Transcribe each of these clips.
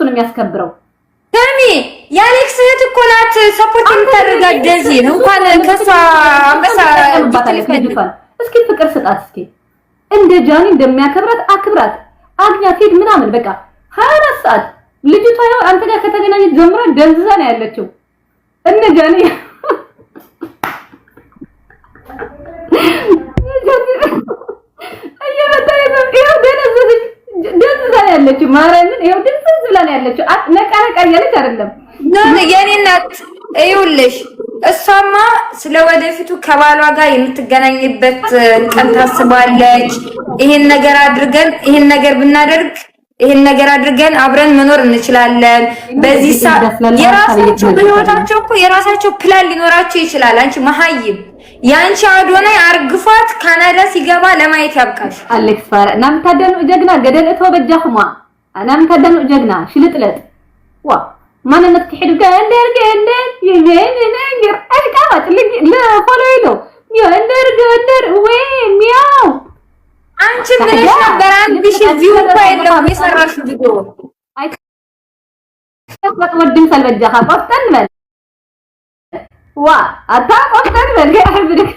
ነው የሚያስከብረው። ተሚ የአሌክስ እህት እኮ ናት ሰፖርት የምታደርጋት ደዚ ነው እንኳን ከሷ አንበሳ እስኪ ፍቅር ስጣት እስኪ እንደ ጃኒ እንደሚያከብራት አክብራት አግኛት ሄድ ምናምን በቃ 24 ሰዓት ልጅቷ ያው አንተ ጋር ከተገናኘች ጀምራ ደንዝዛ ነው ያለችው እነ ጃኒ ደንዝዛ ነው ያለችው ማርያምን ይሄው ደንዝዛ ነው ያለችው ነቃ ያለች አይደለም የኔ እናት ይኸውልሽ እሷማ ስለወደፊቱ ከባሏ ጋር የምትገናኝበት ቀን ታስባለች ይሄን ነገር ብናደርግ ይሄን ነገር አድርገን አብረን መኖር እንችላለን በዚህ የራሳቸው ፕላን ሊኖራቸው ይችላል አንቺ መሀይም ያንቺ አዶናይ አርግፋት ካናዳ ሲገባ ለማየት ያብቃሽ አሌክስ ፋራ እናም ታደኑ ጀግና ገደል ተወበጃኹማ እናም ታደኑ ጀግና ሽልጥለጥ ዋ ማንነት ትሄዱ ጋር እንደርገ ነገር አሽቃባጭ ለፎሎይሎ እንደር ወይ ሚያው አንቺ ምን ነበር አንብሽ ቪው ኮይለው የሰራሽ ቪዲዮ አይከፈት ወድም ሰልበጃኻ ቆፍጠን በል ዋ አታ ቆፍጠን በል ያህብልክ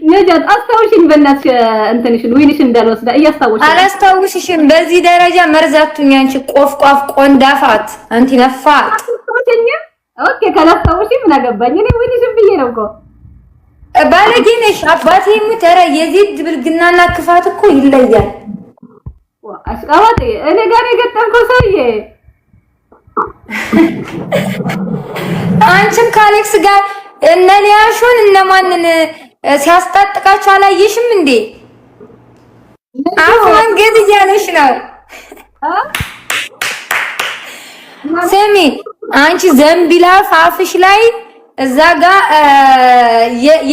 ነጃት አስተውሽኝ በእናትሽ እንትንሽን ወይንሽን እንዳልወስዳ እያስታወሽ አላስታውሽሽም በዚህ ደረጃ መርዛቱኝ አንቺ ቆፍቋፍ ቆንዳፋት አንቲ ነፋት ኦኬ ካላስታውሽ ምን አገባኝ እኔ ወይንሽን ብዬ ነው እኮ ባለጌነሽ አባቴ ምተረ የዚድ ብልግናና ክፋት እኮ ይለያል አሽቃባጤ እኔ ጋር የገጠምከው ሰውዬ አንቺም ከአሌክስ ጋር እነ ሊያሹን እነማንን ሲያስጣጥቃቸው አላየሽም እንዴ አሁን ገድ እያለሽ ነው ሰሚ አንቺ ዘምቢላ ፋፍሽ ላይ እዛ ጋር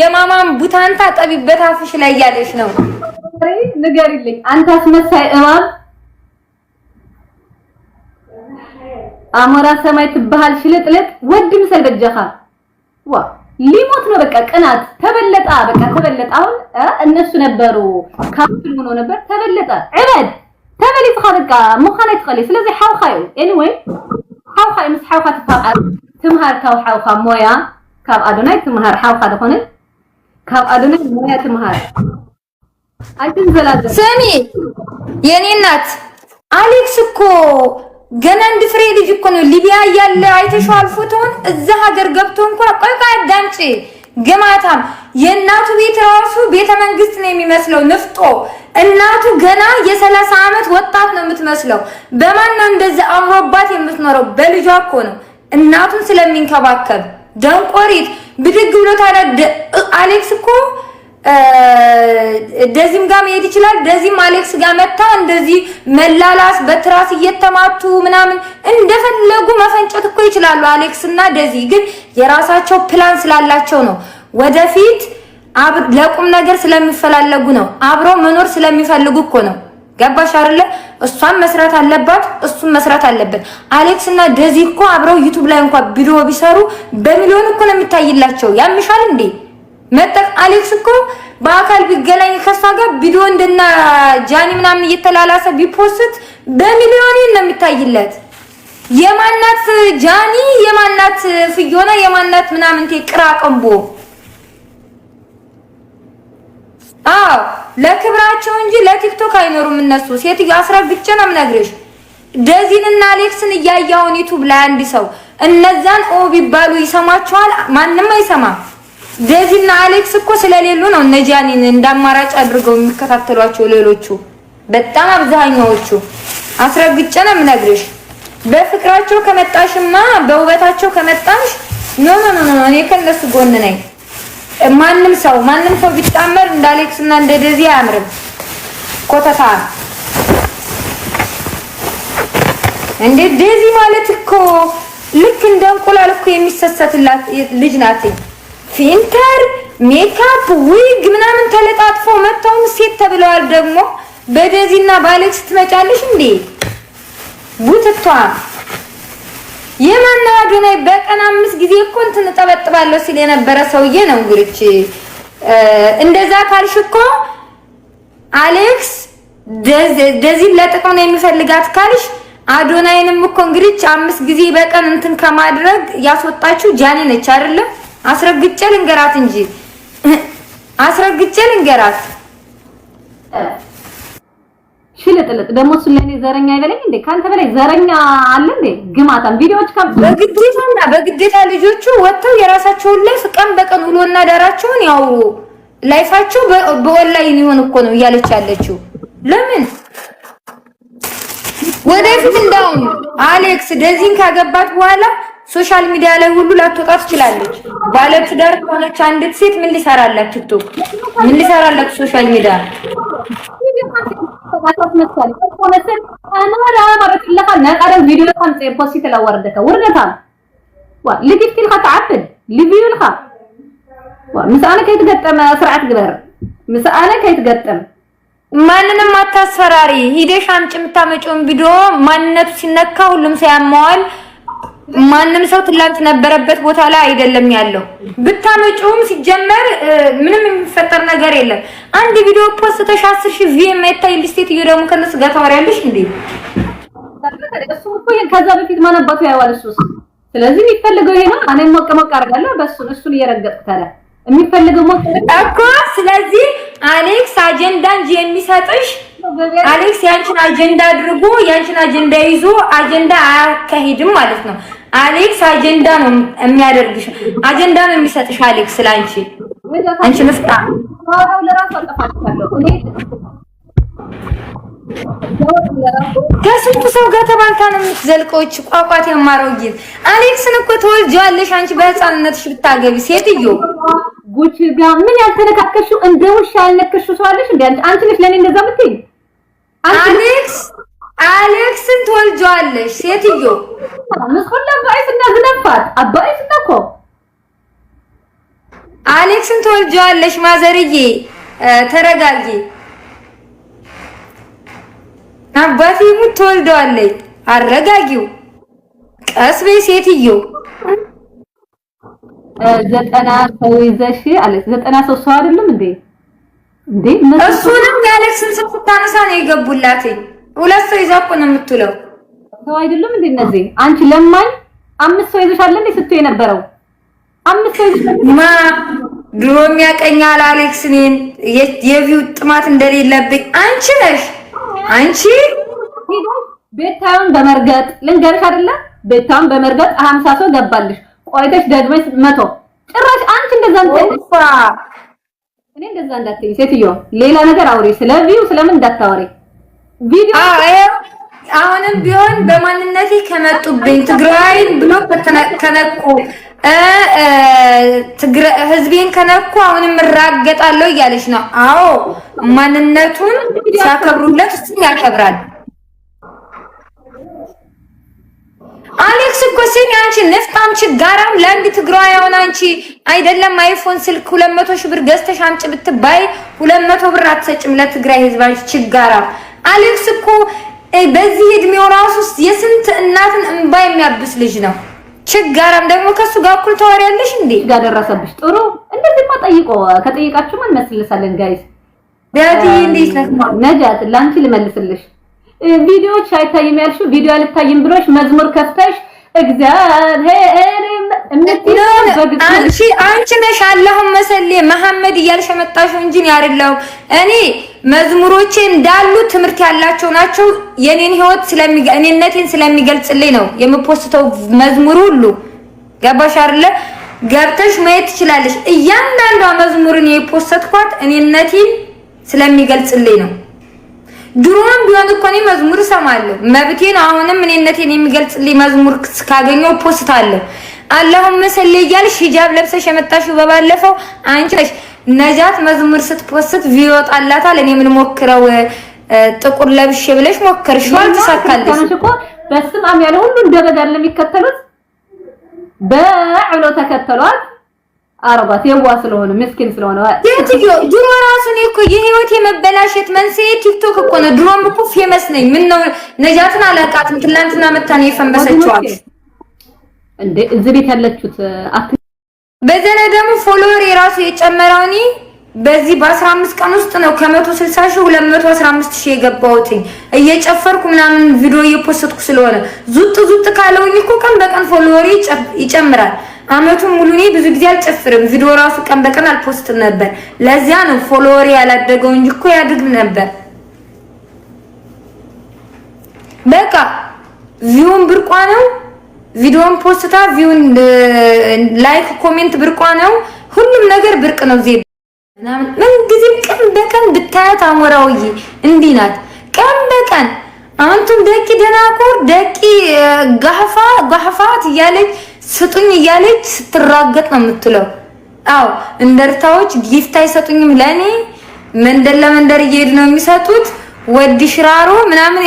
የማማን ቡታንታ ጠቢበት አፍሽ ላይ ያለሽ ነው ንገሪልኝ አንተ አስመሳይ እባብ አሞራ ሰማይ ትባሃል ሽልጥልጥ ወድም ሰልበጃኻ ዋ ሊሞት ነው በቃ ቅናት ተበለጣ አሁን እነሱ ነበሩ ካፕል ሆኖ ነበር ተበለጣ ዕበድ ተበሊጥኻ በቃ ሙኻናይ ትኸሊ ስለዚህ ሓውኻዩ ኤኒዌይ ሓውኻይ ምስ ሓውኻ ትፋዓል ትምሃር ካብ ሓውኻ ሞያ ካብ አዶናይ ትምሃር ሓውኻ ደኾነ ካብ አዶናይ ሞያ ትምሃር አይተን ዘላዘ ሰሚ የኔ እናት አሌክስ እኮ ገና እንደ ፍሬ ልጅ እኮ ነው ሊቢያ ያለ አይተሽዋል ፎቶውን እዛ ሀገር ገብቶ እንኳን ቆይ ዳንጪ ገማታም የእናቱ ቤት ራሱ ቤተ መንግስት ነው የሚመስለው ንፍጦ እናቱ ገና የ30 አመት ወጣት ነው የምትመስለው በማን ነው እንደዛ አምሮባት የምትኖረው በልጇ እኮ ነው እናቱን ስለሚንከባከብ ደንቆሪት ብድግ ብሎ ታዲያ አሌክስ እኮ ደዚም ጋር መሄድ ይችላል ደዚም አሌክስ ጋር መጣ እንደዚህ መላላስ በትራስ እየተማቱ ምናምን እንደፈለጉ መፈንጨት እኮ ይችላሉ አሌክስ እና ደዚ ግን የራሳቸው ፕላን ስላላቸው ነው ወደፊት ለቁም ነገር ስለሚፈላለጉ ነው አብሮ መኖር ስለሚፈልጉ እኮ ነው ገባሽ አይደለ እሷን መስራት አለባት እሱን መስራት አለበት አሌክስ እና ደዚ እኮ አብረው ዩቲዩብ ላይ እንኳን ቪዲዮ ቢሰሩ በሚሊዮን እኮ ነው የሚታይላቸው ያምሻል እንዴ መጣ አሌክስ እኮ በአካል ቢገናኝ ከሷ ጋር ቪዲዮ እንደና ጃኒ ምናምን እየተላላሰ ቢፖስት በሚሊዮን ነው የሚታይለት የማናት ጃኒ የማናት ፍዮና የማናት ምናምን ተቅራቀምቦ ለክብራቸው እንጂ ለቲክቶክ አይኖሩም እነሱ ሴትዮ አስረግጬ ነው የምነግርሽ ደዚንና አሌክስን እያያውን ዩቲዩብ ላይ አንድ ሰው እነዛን ቢባሉ ይሰማቸዋል ማንንም አይሰማም ደዚና አሌክስ እኮ ስለሌሉ ነው ነጃኒን እንዳማራጭ አድርገው የሚከታተሏቸው ሌሎቹ በጣም አብዛኛዎቹ አስረግጬ ነው የምነግርሽ በፍቅራቸው ከመጣሽማ በውበታቸው ከመጣሽ ኖ እኔ ከነሱ ጎን ነኝ ማንንም ሰው ቢጣመር እንደ አሌክስ እና እንደ ደዚ አያምርም ኮተታ እንደ ደዚ ማለት እኮ ልክ እንደ እንቁላል እኮ የሚሰሰትላት ልጅ ናት ፊልተር ሜካፕ ዊግ ምናምን ተለጣጥፎ መጣው ሴት ተብለዋል ደግሞ በደዚና በአሌክስ ትመጫለሽ እንዴ ቡትቷ የማና አዶናይ በቀን 5 ጊዜ እኮ እንትን ተጠበጥባለሁ ሲል የነበረ ሰውዬ ነው እንግዲህ እንደዛ ካልሽ እኮ አሌክስ ደዚን ለጥቅም ነው የሚፈልጋት ካልሽ አዶናይንም እኮ እንግዲህ 5 ጊዜ በቀን እንትን ከማድረግ ያስወጣችው ጃኒ ነች አይደለ? አስረግጬ ልንገራት እንጂ አስረግጬ ልንገራት። ሽልጥልጥ ደግሞ ስለኔ ዘረኛ አይበለኝ እንዴ? ካንተ በላይ ዘረኛ አለ እንዴ? ግማታም ቪዲዮዎች በግዴታ ልጆቹ ወጥተው የራሳቸውን ላይፍ ቀን በቀን ውሎና ዳራቸውን ያውሩ። ላይፋቸው በኦንላይን ይሆን እኮ ነው እያለች ያለችው። ለምን ወደፊት እንዳውም አሌክስ ደዚን ካገባት በኋላ ሶሻል ሚዲያ ላይ ሁሉ ላትወጣ ትችላለች። ባለትዳር ከሆነች አንዲት ሴት ምን ሊሰራላት ቲክቶክ ምን ሊሰራላት ሶሻል ሚዲያ ማንንም አታስፈራሪ። ሂደሽ አምጪ የምታመጪውን ቪዲዮ ማንነቱ ሲነካ ሁሉም ሳያማዋል። ማንንም ሰው ትላንት ነበረበት ቦታ ላይ አይደለም ያለው። ብታመጪውም ሲጀመር ምንም የሚፈጠር ነገር የለም። አንድ ቪዲዮ ፖስተሽ 10000 ቪው የማይታይ ሊስቴት ይደረሙ ከነሱ ጋር ታወሪያለሽ እንዴ? እሱ እኮ ከዛ በፊት ማነባቱ ያዋል እሱስ። ስለዚህ የሚፈልገው ይሄ ነው። እኔም ሞቅ አደርጋለሁ እሱን እየረገጥኩ ታዲያ የሚፈልገው ሞቅ እኮ። ስለዚህ አሌክስ አጀንዳ እንጂ የሚሰጥሽ አሌክስ ያንቺን አጀንዳ አድርጎ ያንቺን አጀንዳ ይዞ አጀንዳ አያካሂድም ማለት ነው። አሌክስ አጀንዳ ነው የሚያደርግሽ፣ አጀንዳ ነው የሚሰጥሽ አሌክስ ላንቺ። አንቺ መስጣ ታውራው ለራሱ አጠፋችኋለሁ እኔ ከስንቱ ሰው ጋር ተባልታ ነው የምትዘልቀውች ቋቋት የማሮጊት አሌክስን እኮ ተወልጃለሽ አንቺ በህፃንነትሽ ብታገቢ ሴትዮ ጉቺ ጋር ምን ያልተነካከሽው እንደ ውሻ ያልነከሽው ሰው አለሽ እንዴ? አንቺ ነሽ ለኔ እንደዛ የምትይኝ? አሌክስን ተወልጃለሽ ሴትዮ መስኮላ ባይስና ዝነፋት አባይስና እኮ አሌክስን ተወልጃለሽ ማዘርዬ ተረጋጊ። አባቴ ሙት ተወልደዋለች አረጋጊው ቀስ በይ ሴትዮ። 90 ሰው ይዘሽ አለች 90 ሰው አይደለም እንዴ? እሱንም የአሌክስን ስም ስታነሳ ነው የገቡላት። 2 ሰው ይዛ እኮ ነው የምትውለው። ሰው አይደለም እንዴ እነዚህ? አንቺ ለማኝ 5 ሰው ይዘሻል እንዴ ስትይ የነበረው? 5 ሰው ይዘሽ ማ ድሮም ያቀኛል አሌክስ እኔን የቪው ጥማት እንደሌለብኝ አንቺ ነሽ። አንቺ ቤታውን በመርገጥ ልንገርሽ አይደለ? ቤታውን በመርገጥ 50 ሰው ገባልሽ። ቆይተሽ ደግመሽ 100 ጭራሽ አንቺ እንደዛ እኔ እንደዛ እንዳትዪ ሴትዮ። ሌላ ነገር አውሪ፣ ስለ ቪው ስለምን እንዳታወሪ። ቪዲዮ አሁንም ቢሆን በማንነቴ ከመጡብኝ ትግራይን ብሎ ከነቁ ህዝቤን ከነኩ አሁንም እራገጣለሁ እያለች ነው። አዎ ማንነቱን ሲያከብሩለት እሱም ያከብራል። አሌክስ እኮ ሲኒ አንቺ ነፍጣም ችጋራም ለአንድ ትግራዋን አንቺ አይደለም አይፎን ስልክ 200 ሺህ ብር ገዝተሽ አምጪ ብትባይ 200 ብር አትሰጭም ለትግራይ ህዝብ አንቺ ችጋራም። አሌክስ እኮ በዚህ እድሜው ራሱ የስንት እናትን እንባ የሚያብስ ልጅ ነው። ችጋራም ደግሞ ከሱ ጋር እኩል ታወሪያለሽ እንዴ? ጋር ደረሰብሽ። ጥሩ እንደዚህማ ጠይቆ ከጠይቃችሁ ማን መስልልሳለን ጋይስ። ዳዲ እንዴት ነህ? ነጃት ላንቺ ልመልስልሽ። ቪዲዮዎች አይታይም ያልሽው ቪዲዮ አልታይም ብሎሽ መዝሙር ከፍተሽ እግዚአብሔር አንቺ ነሽ አላሁም መሰሌ መሐመድ እያልሽ መጣሽው እንጂ ያርለው። እኔ መዝሙሮቼ እንዳሉ ትምህርት ያላቸው ናቸው። የኔን ህይወት እኔነቴን ስለሚገልጽልኝ ነው የምፖስተው መዝሙር ሁሉ። ገባሽ አይደለ? ገብተሽ ማየት ትችላለሽ። እያንዳንዷ መዝሙርን የፖስተትኳት እኔነቴን ስለሚገልጽልኝ ነው። ድሮም ቢሆን እኮ እኔ መዝሙር እሰማለሁ መብቴን። አሁንም እኔነቴን የሚገልጽልኝ መዝሙር ካገኘው ፖስታለሁ። አላሁም ሰለ እያልሽ ሂጃብ ለብሰሽ የመጣሽው በባለፈው አንቺ ነሽ። ነጃት መዝሙር ስትፖስት ቪዲዮ ጣላታል። እኔ ምን ሞክረው ጥቁር ለብሼ ብለሽ ሞከርሽው አልተሳካልሽ እኮ። በስም አም ያለ ሁሉ እንደበዳል የሚከተሉት በዕሎ ተከተሏት። አረባት የዋ ስለሆነ ምስኪን ስለሆነ የትዮ ድሮ ራሱ ነው እኮ የህይወት የመበላሸት መንስኤ ቲክቶክ እኮ ነው። ድሮም እኮ ፌመስ ነኝ። ምን ነው ነጃትን አላቃትም። ትላንትና መታኔ የፈመሰችዋት እንዴ እዚህ ቤት ያለችሁት በዘለ ደግሞ ፎሎወር የራሱ የጨመረውኒ በዚህ በ15 ቀን ውስጥ ነው ከ160 ሺህ 215 ሺህ የገባሁት እየጨፈርኩ ምናምን ቪዲዮ እየፖስትኩ ስለሆነ ዙጥ ካለውኝ እኮ ቀን በቀን ፎሎወር ይጨምራል። አመቱን ሙሉ እኔ ብዙ ጊዜ አልጨፍርም፣ ቪዲዮ ራሱ ቀን በቀን አልፖስትም ነበር። ለዚያ ነው ፎሎወር ያላደገው እንጂ እኮ ያድግ ነበር። በቃ ቪውን ብርቋ ነው፣ ቪዲዮን ፖስታ ቪውን ላይክ ኮሜንት ብርቋ ነው፣ ሁሉም ነገር ብርቅ ነው። ምን ጊዜም ቀን በቀን ብታያት አሞራውዬ እንዲህ ናት። ቀን በቀን አንቱም ደቂ ደናቆር ደቂ ጋህፋት እያለች ስጡኝ እያለች ስትራገጥ ነው የምትለው። አዎ እንደርታዎች ጊፍት አይሰጡኝም ለኔ መንደር ለመንደር እየሄዱ ነው የሚሰጡት። ወዲ ሽራሮ ምናምን